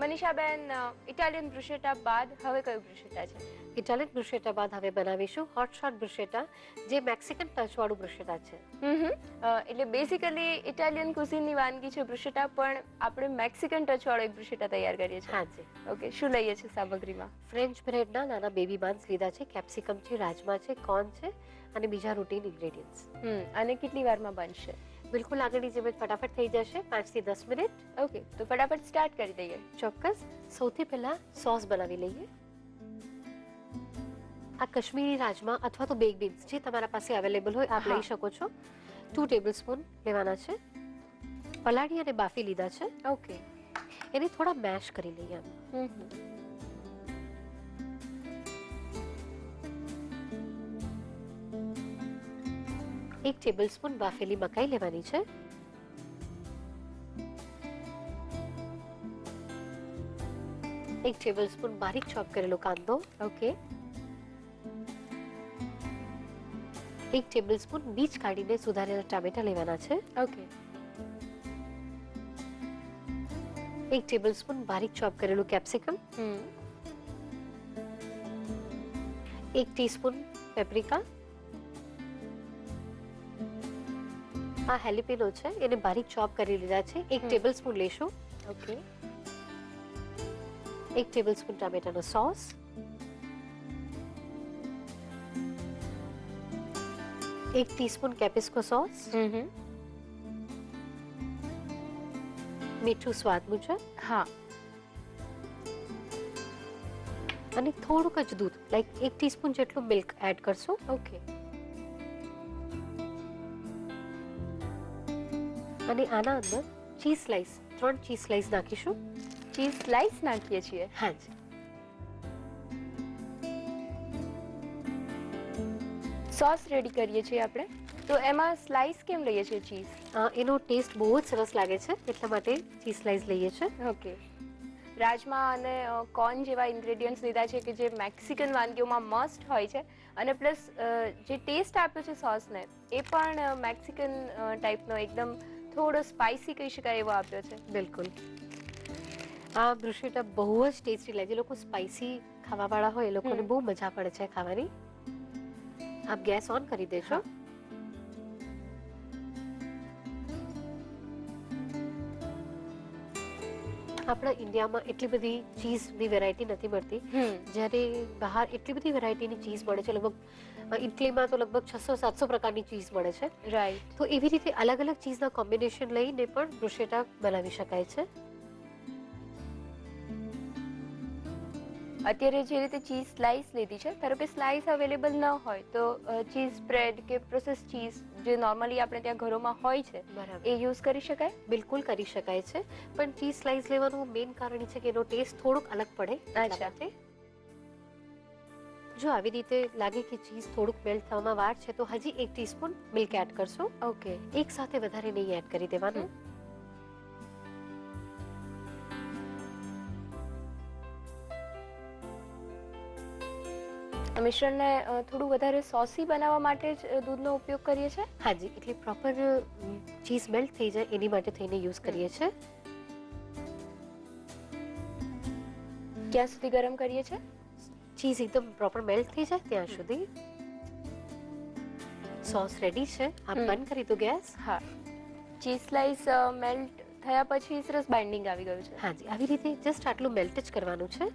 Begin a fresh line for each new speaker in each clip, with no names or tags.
મનીષાબેન, Italian બ્રુશેટા બાદ હવે કયું બ્રુશેટા છે?
ઇટાલિયન બ્રુશેટા બાદ હવે બનાવીશું હોટ શોટ બ્રુશેટા, જે મેક્સિકન ટચવાળું બ્રુશેટા છે.
એટલે બેઝિકલી ઇટાલિયન કુઝિનની વાનગી છે બ્રુશેટા, પણ આપણે મેક્સિકન ટચવાળો એક બ્રુશેટા તૈયાર કરીએ છીએ.
હા જી.
ઓકે, શું લઈએ છીએ સામગ્રીમાં?
ફ્રેન્ચ બ્રેડના નાના બેબી બાન્સ લીધા છે, કેપ્સિકમ છે, રાજમા છે, કોર્ન છે અને બીજા રૂટીન ઇન્ગ્રેડિયન્ટ્સ.
અને કેટલી વારમાં બનશે?
બિલકુલ આગળની જેમ જ ફટાફટ થઈ જશે, 5 થી 10 મિનિટ.
ઓકે, તો ફટાફટ સ્ટાર્ટ કરી દઈએ.
ચોક્કસ. સૌથી પહેલા સોસ બનાવી લઈએ. આ કશ્મીરી રાજમા અથવા તો બેક બીન્સ જે તમારા પાસે અવેલેબલ હોય આપ લઈ શકો છો. 2 ટેબલસ્પૂન લેવાના છે. પલાળી અને બાફી લીધા છે.
ઓકે,
એને થોડા મેશ કરી લઈએ. એક ટેબલસ્પૂન બાફેલી મકાઈ લેવાની છે. એક ટેબલસ્પૂન બારીક ચોપ કરેલો કાંદો.
ઓકે,
એક ટેબલસ્પૂન બીજ કાઢીને સુધારેલા ટામેટા લેવાના છે.
ઓકે,
એક ટેબલસ્પૂન બારીક ચોપ કરેલું કેપ્સિકમ. એક ટીસ્પૂન પેપ્રિકા. આ હેલિપેનો છે, એને બારીક ચોપ કરી લીધા છે. એક ટેબલસ્પૂન લેશું.
ઓકે,
એક ટેબલસ્પૂન ટામેટાનો સોસ. એક ટીસ્પૂન કેપિસ્કો સોસ. મીઠું સ્વાદ મુજબ.
હા,
અને થોડુંક જ દૂધ, લાઈક 1 ટીસ્પૂન જેટલું મિલ્ક એડ કરશું.
ઓકે,
અને આના અંદર ચીઝ સ્લાઈસ, 3 ચીઝ સ્લાઈસ નાખીશું.
ચીઝ સ્લાઈસ નાખીએ છીએ.
હા જી.
સોસ રેડી કરીએ છીએ આપણે, તો એમાં સ્લાઈસ કેમ લઈએ છીએ ચીઝ?
એનો ટેસ્ટ બહુ જ સરસ લાગે છે, એટલા માટે ચીઝ સ્લાઈસ લઈએ છીએ.
ઓકે, રાજમા અને કોર્ન જેવા ઇન્ગ્રેડિયન્ટ્સ લીધા છે કે જે મેક્સિકન વાનગીઓમાં મસ્ટ હોય છે, અને પ્લસ જે ટેસ્ટ આપ્યો છે સોસને એ પણ મેક્સિકન ટાઈપનો એકદમ થોડો સ્પાઇસી કહી શકાય એવો આપ્યો છે.
બિલકુલ. આ બ્રુશેટા બહુ જ ટેસ્ટી લાગે. જે લોકો સ્પાઇસી ખાવાવાળા હોય એ લોકોને બહુ મજા પડે છે ખાવાની. આપ ગેસ ઓન કરી દેજો. આપણા ઇન્ડિયામાં એટલી બધી ચીઝની વેરાયટી નથી મળતી, જ્યારે બહાર એટલી બધી વેરાયટીની ચીઝ મળે છે. લગભગ ઇટલીમાં તો લગભગ 600-700 પ્રકારની ચીઝ મળે છે.
રાઈટ.
તો એવી રીતે અલગ અલગ ચીઝના કોમ્બિનેશન લઈને પણ બ્રુશેટા બનાવી શકાય છે.
અત્યારે જે રીતે ચીઝ સ્લાઈસ લીધી છે, ધારો કે સ્લાઈસ અવેલેબલ ન હોય તો ચીઝ સ્પ્રેડ કે પ્રોસેસ ચીઝ જે નોર્મલી આપણે ત્યાં ઘરોમાં હોય છે એ યુઝ કરી શકાય?
બિલકુલ કરી શકાય છે, પણ ચીઝ સ્લાઈસ લેવાનું મેઇન કારણ છે કે એનો ટેસ્ટ થોડોક અલગ પડે.
અચ્છા.
જો આવી રીતે લાગે કે ચીઝ થોડુંક મેલ્ટ થવામાં વાર છે તો હજી 1 ટીસ્પૂન મિલ્ક એડ કરશું.
ઓકે,
એક સાથે વધારે નહીં એડ કરી દેવાનું.
મિશ્રણને થોડું વધારે સોસી બનાવવા માટે જ દૂધનો ઉપયોગ કરીએ છીએ.
હાજી, એટલે પ્રોપર ચીઝ મેલ્ટ થઈ જાય એની માટે થઈને યુઝ કરીએ છીએ.
ક્યાં સુધી ગરમ કરીએ છીએ?
ચીઝ એકદમ પ્રોપર મેલ્ટ થઈ જાય ત્યાં સુધી. સોસ રેડી છે. આપ બંધ કરી દો ગેસ.
હા, ચીઝ સ્લાઈસ મેલ્ટ થયા પછી સરસ બાઇન્ડિંગ આવી ગયું છે.
હાજી, આવી રીતે જસ્ટ આટલું મેલ્ટ જ કરવાનું છે.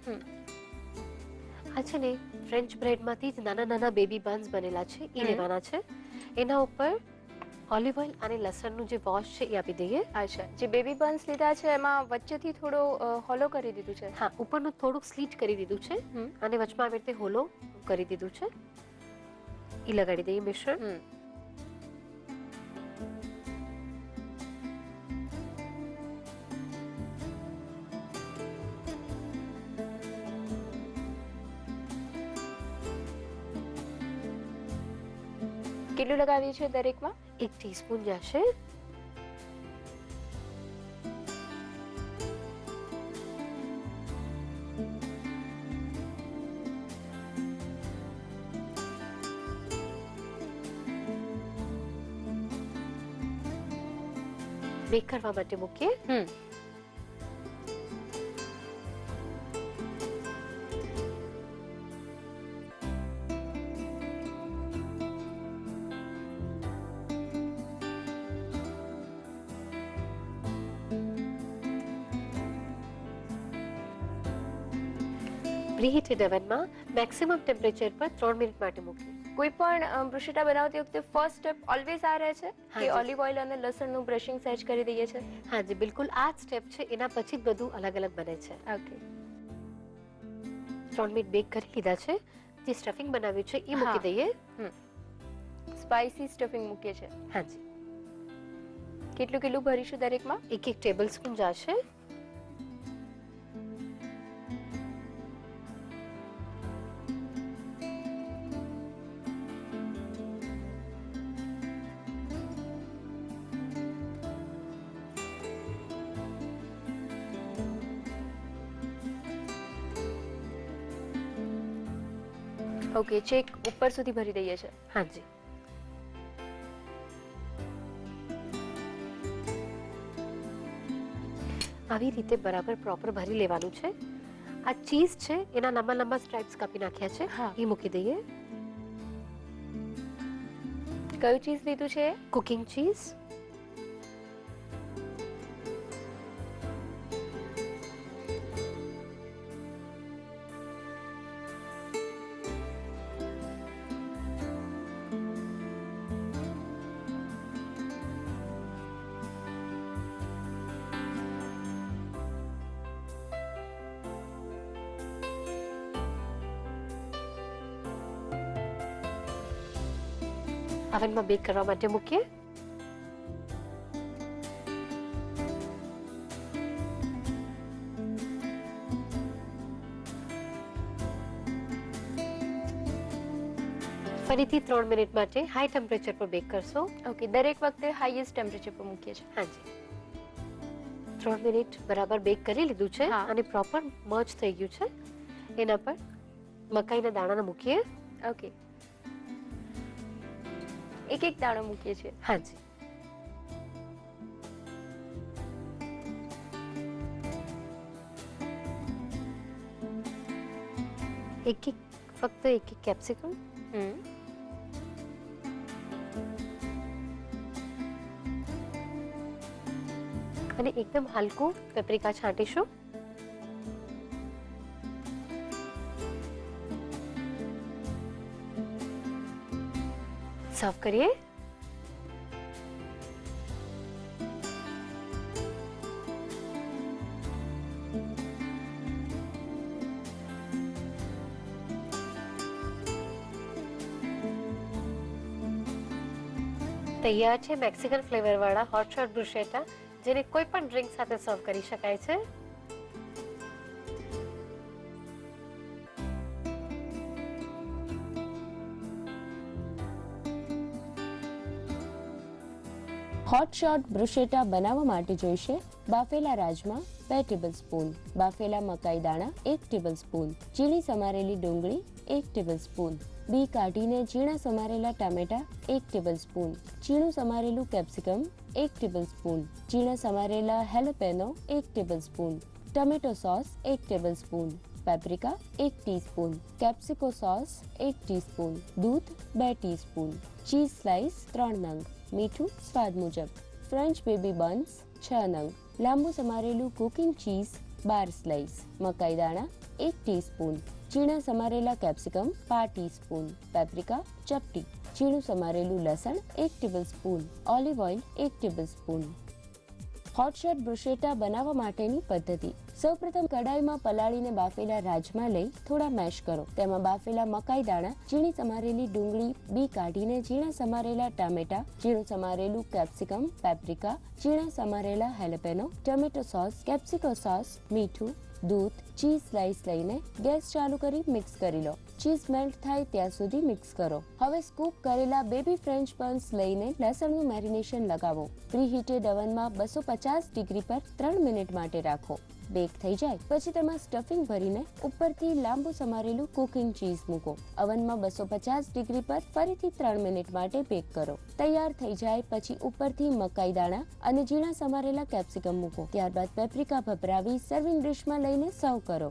આ છે ને ફ્રેન્ચ બ્રેડમાંથી જ નાના નાના બેબી બન્સ બનેલા છે, એ લેવાના છે. એના ઉપર ઓલિવ ઓઇલ અને લસણનું જે વોશ છે એ આપી દઈએ.
અચ્છા, જે બેબી બન્સ લીધા છે એમાં વચ્ચેથી થોડો હોલો કરી દીધું છે.
હા, ઉપરનું થોડુંક સ્લીટ કરી દીધું છે અને વચમાં આવી રીતે હોલો કરી દીધું છે. એ લગાડી દઈએ મિશ્રણ.
કેટલું લગાવીએ છીએ દરેકમાં?
1 ટીસ્પૂન જશે. બેક કરવા માટે મૂકીએ. પ્રીહીટેડ ઓવનમાં મેક્સિમમ ટેમ્પરેચર પર 3 મિનિટ માટે મૂકીએ.
કોઈ પણ બ્રુશેટા બનાવતી વખતે ફર્સ્ટ સ્ટેપ ઓલવેઝ આ રહે છે
હા
કે
જી.
ઓલિવ ઓઇલ અને લસણનું બ્રશિંગ સહેજ કરી દઈએ છે.
હા જી, બિલકુલ આ જ સ્ટેપ છે, એના પછી જ બધું અલગ અલગ બને છે.
ઓકે.
3 મિનિટ બેક કરી લીધા છે. જે સ્ટફિંગ બનાવ્યું છે એ મૂકી
હા.
દઈએ.
સ્પાઇસી સ્ટફિંગ મૂકીએ છે.
હા જી,
કેટલું કેટલું ભરીશું દરેકમાં?
1 ટેબલ સ્પૂન જશે.
ઓકે, ચેક ઉપર સુધી ભરી દઈએ છે.
હા જી, આવી રીતે બરાબર પ્રોપર ભરી લેવાનું છે. આ ચીઝ છે એના લાંબા લાંબા સ્ટ્રાઇપ્સ કાપી નાખ્યા છે.
હા.
એ મૂકી દઈએ.
કયું ચીઝ લીધું છે?
Cooking cheese. ઓવનમાં બેક કરવા માટે મૂકીએ. ફરીથી 3 મિનિટ માટે હાઈ ટેમ્પરેચર પર બેક કરશો.
ઓકે, દરેક વખતે હાઈએસ્ટ ટેમ્પરેચર પર મૂકીએ છે.
હા જી, 3 મિનિટ બરાબર બેક કરી લીધું છે
હા.
અને પ્રોપર મર્જ થઈ ગયું છે. એના પર મકાઈના દાણા મૂકીએ.
ઓકે, એક એક દાણો મૂકીએ છીએ.
હા જી, ફક્ત એક કેપ્સિકમ. અને એકદમ હલકું પેપ્રિકા છાંટીશું. સર્વ કરીએ. તૈયાર છે મેક્સિકન ફ્લેવર વાળા હોટ શોટ બ્રુશેટા, જેને કોઈ પણ ડ્રિંક સાથે સર્વ કરી શકાય છે.
હોટ શોટ બ્રુશેટા બનાવવા માટે જોઈશે બાફેલા રાજમા 2 ટેબલસ્પૂન, બાફેલા મકાઈ દાણા 1 ટેબલસ્પૂન, ઝીણી સમારેલી ડુંગળી 1 ટેબલસ્પૂન, બી કાઢીને ઝીણા સમારેલા ટામેટા 1 ટેબલસ્પૂન, ઝીણું સમારેલું કેપ્સિકમ 1 ટેબલસ્પૂન, ઝીણા સમારેલા jalapeno 1 tablespoon, tomato sauce 1 tablespoon, paprika 1 teaspoon, કેપ્સિકો સોસ 1 ટીસ્પૂન, દૂધ 2 ટીસ્પૂન, ચીઝ સ્લાઇસ 3 નંગ, મીઠું સ્વાદ મુજબ, ફ્રેન્ચ બેબી બન્સ 6 નંગ, લાંબુ સમારેલું કુકિંગ ચીઝ 12 સ્લાઇસ, મકાઈ દાણા 1 ટીસ્પૂન, ઝીણા સમારેલા કેપ્સિકમ 5 ટીસ્પૂન, પેપ્રિકા ચપટી, ઝીણું સમારેલું લસણ 1 ટેબલસ્પૂન, olive oil 1 tablespoon. Hot shot bruschetta બનાવવા માટેની પદ્ધતિ: સૌપ્રથમ કડાઈમાં પલાળીને બાફેલા રાજમા લઈ થોડા મેશ કરો. તેમાં બાફેલા મકાઈ દાણા, ઝીણી સમારેલી ડુંગળી, બી કાઢીને ઝીણા સમારેલા ટામેટા, ઝીણું સમારેલું કેપ્સિકમ, પેપ્રિકા, ઝીણા સમારેલા હેલપેનો, ટમેટો સોસ, કેપ્સિકો સોસ, મીઠું, દૂધ, ચીઝ સ્લાઇસ લઈને ગેસ ચાલુ કરી મિક્સ કરી લો. ચીઝ મેલ્ટ થાય ત્યાં સુધી મિક્સ કરો. હવે સ્કૂપ કરેલા બેબી ફ્રેન્ચ બન્સ લઈને લસણનું મેરિનેશન લગાવો. પ્રીહીટેડ ઓવનમાં 250 ડિગ્રી પર 3 મિનિટ માટે રાખો. બેક થઈ જાય પછી તેમાં સ્ટફિંગ ભરીને ઉપરથી લાંબુ સમારેલું કુકિંગ ચીઝ મૂકો. ઓવનમાં 250 ડિગ્રી પર ફરીથી 3 મિનિટ માટે બેક કરો. તૈયાર થઈ જાય પછી ઉપરથી મકાઈ દાણા અને ઝીણા સમારેલા કેપ્સિકમ મૂકો. ત્યારબાદ પેપ્રિકા ભભરાવી સર્વિંગ ડિશમાં લઈને સર્વ કરો.